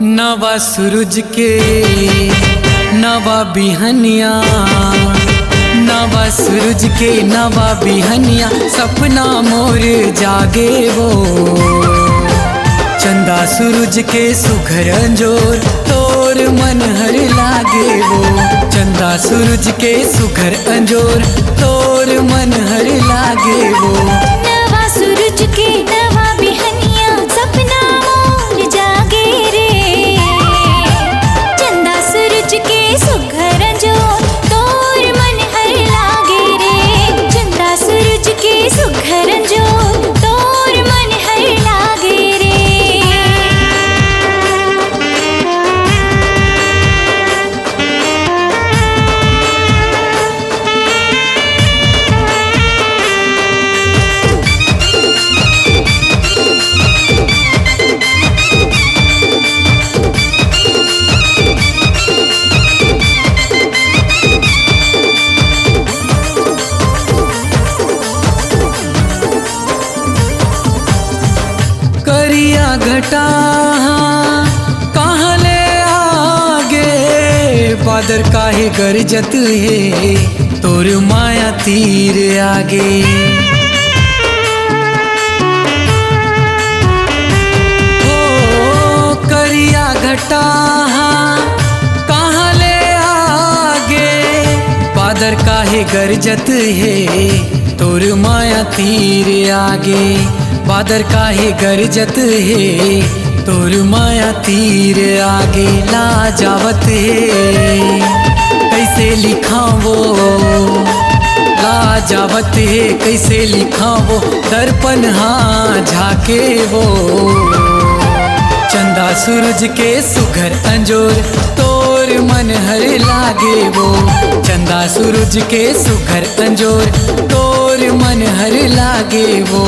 नवा सूरज के नवा बिहनिया, नवा सूरज के नवा बिहनिया, सपना मोर जागे वो। चंदा सूरज के सुघर अंजोर, तोर मन हर लागे वो। चंदा सूरज के सुघर अंजोर, तोर मन हर लागे वो। नवा सूरज के नवा बिहनिया, सपना मोर जागे रे। चंदा सूरज के सुघर अंजोर, तोर मन हर लागे रे। चंदा सूरज के सुघर अंजोर, तोर मन हर लागे रे। करिया घटा कहाँ ले आगे, बादर काहे गरजत है, तोर माया तीर आगे। ओ करिया घटा कहाँ ले आगे, बादर काहे गरजत है, तोर माया तीर आगे। बादर काहे गरजत है, तोर माया तीर आगे। ला जावत है कैसे लिखावो, ला जावत है कैसे लिखावो, दर्पण हाँ झाके वो। चंदा सूरज के सुघर अंजोर, तोर मन हर लागे वो। चंदा सूरज के सुघर अंजोर, तोर मन हर लागे वो।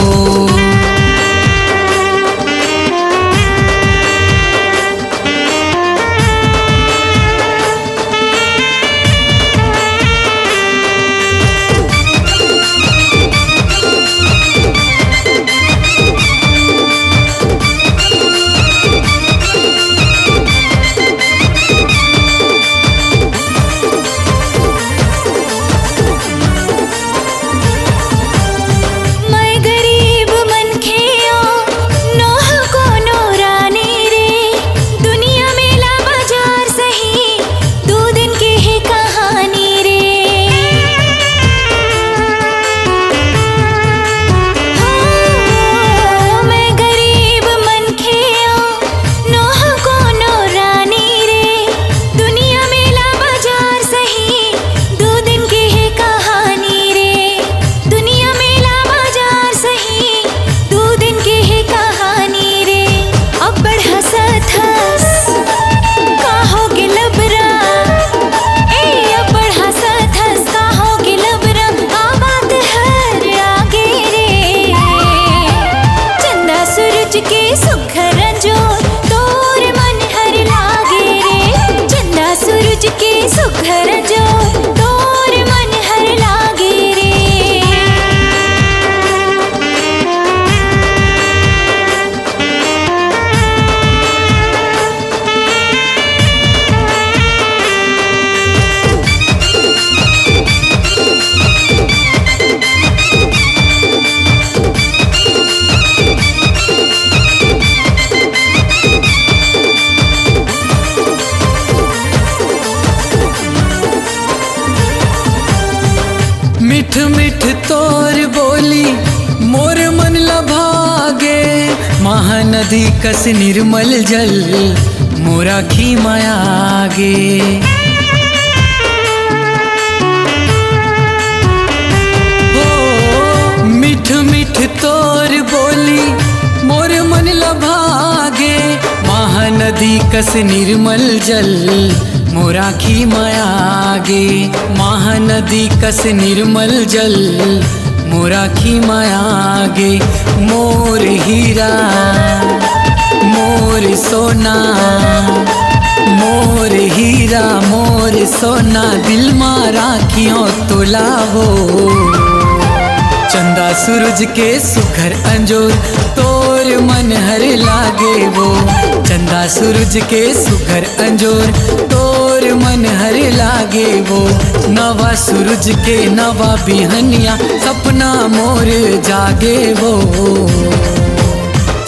मिठ मिठ तोर बोली मोर मन लभागे, महानदी कस निर्मल जल मोरा खी माया आगे। ओ मिठ मिठ तोर बोली मोर मन लभागे, महानदी कस निर्मल जल मोरा खी माया आगे। महानदी कस निर्मल जल मोरा खी माया आगे। मोर हीरा मोर सोना, मोर हीरा मोर सोना, दिल में राखियों तो लावो। चंदा सूरज के सुघर अंजोर, तोर मन हर लागे वो। चंदा सूरज के सुघर अंजोर तोर मन हर लागे वो। नवा सूरज के नवा बिहनिया सपना मोर जागे वो।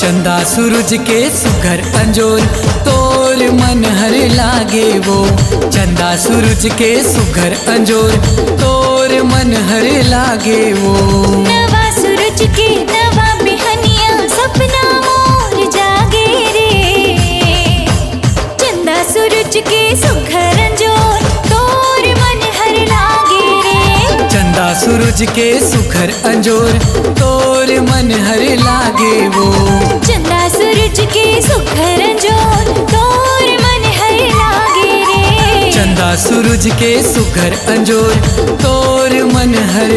चंदा सूरज के सुघर अंजोर तोर मन हर लागे वो। चंदा सूरज के सुघर अंजोर तोर मन हर लागे वो। नवा सूरज के नवा बिहनिया सपना मोर जागे रे। चंदा सूरज के सुघर अंजोर तोर मन हर लागे रे। चंदा सूरज के सुघर अंजोर तोर मन हर लागे वो। चंदा सूरज के सुघर अंजोर तोर मन हर लागे रे। चंदा सूरज के सुघर अंजोर तोर मन हर